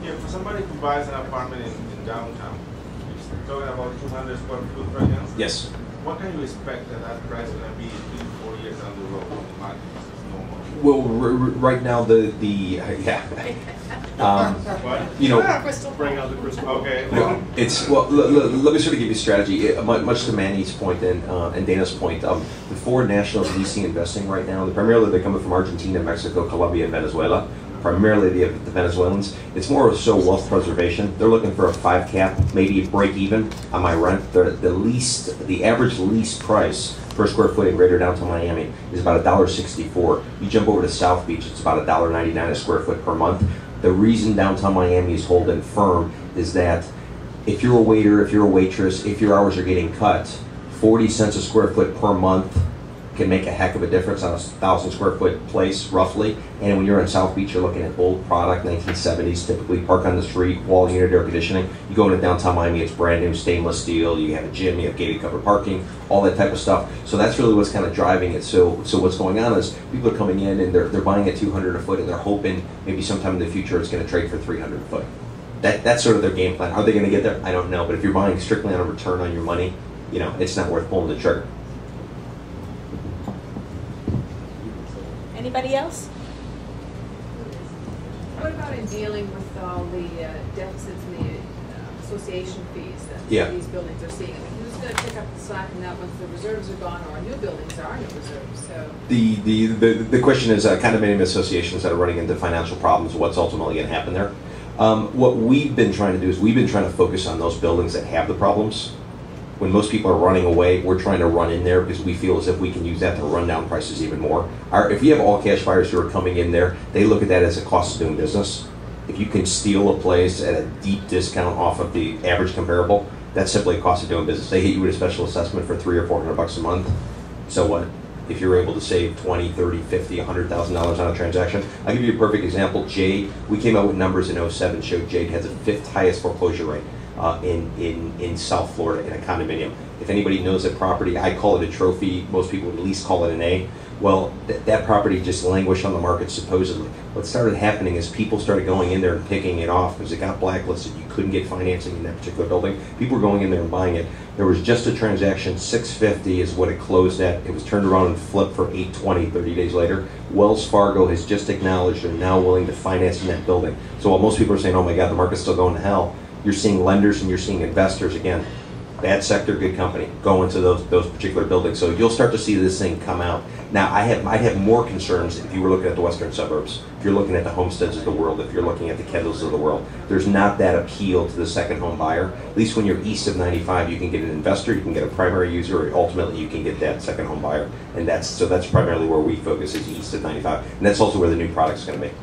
Yeah, for somebody who buys an apartment in downtown, you're talking about 200 square foot right now? Yes. What can you expect that price is going to be 3 to 4 years down the road in the market? Well, right now you know, Bring out the crystal. Okay. it's let me sort of give you a strategy. Much to Manny's point and Dana's point, the four nationals we see investing right now, primarily they're coming from Argentina, Mexico, Colombia, and Venezuela. Primarily the Venezuelans. It's more so wealth preservation. They're looking for a 5 cap, maybe a break even on my rent. The average lease price per square foot in Greater Downtown Miami is about $1.64. You jump over to South Beach, it's about $1.99 a square foot per month. The reason downtown Miami is holding firm is that if you're a waiter, if you're a waitress, if your hours are getting cut, 40 cents a square foot per month can make a heck of a difference on a 1,000 square foot place, roughly. And when you're in South Beach, you're looking at old product, 1970s, typically park on the street, wall unit air conditioning. You go into downtown Miami, it's brand new, stainless steel, you have a gym, you have gated covered parking, all that type of stuff. So that's really what's kind of driving it. So what's going on is people are coming in and they're buying at 200 a foot and they're hoping maybe sometime in the future it's going to trade for 300 a foot. That's sort of their game plan. Are they going to get there? I don't know. But if you're buying strictly on a return on your money, you know, it's not worth pulling the trigger. Anybody else? What about in dealing with all the deficits and the association fees that these buildings are seeing? I mean, who's going to pick up the slack in that once the reserves are gone or new buildings are no reserves? So the question is condominium associations that are running into financial problems. What's ultimately going to happen there? What we've been trying to do is we've been trying to focus on those buildings that have the problems. When most people are running away, we're trying to run in there because we feel as if we can use that to run down prices even more. If you have all cash buyers who are coming in there, they look at that as a cost of doing business. If you can steal a place at a deep discount off of the average comparable, that's simply a cost of doing business. They hit you with a special assessment for $300 or $400 a month. So what? If you're able to save $20, $30, $50, $100,000 on a transaction. I'll give you a perfect example. Jade, we came out with numbers in 07, showed Jade has the 5th highest foreclosure rate in South Florida in a condominium. If anybody knows that property, I call it a trophy. Most people would at least call it an A. Well, that property just languished on the market supposedly. What started happening is people started going in there and picking it off because it got blacklisted. You couldn't get financing in that particular building. People were going in there and buying it. There was just a transaction, $650 is what it closed at. It was turned around and flipped for $820 30 days later. Wells Fargo has just acknowledged they're now willing to finance in that building. So while most people are saying, oh my God, the market's still going to hell, you're seeing lenders and you're seeing investors, again, bad sector, good company, go into those particular buildings. So you'll start to see this thing come out. Now, I'd have more concerns if you were looking at the western suburbs, if you're looking at the Homesteads of the world, if you're looking at the Kendalls of the world. There's not that appeal to the second home buyer. At least when you're east of 95, you can get an investor, you can get a primary user, or ultimately you can get that second home buyer. And that's primarily where we focus, is east of 95. And that's also where the new product's going to be.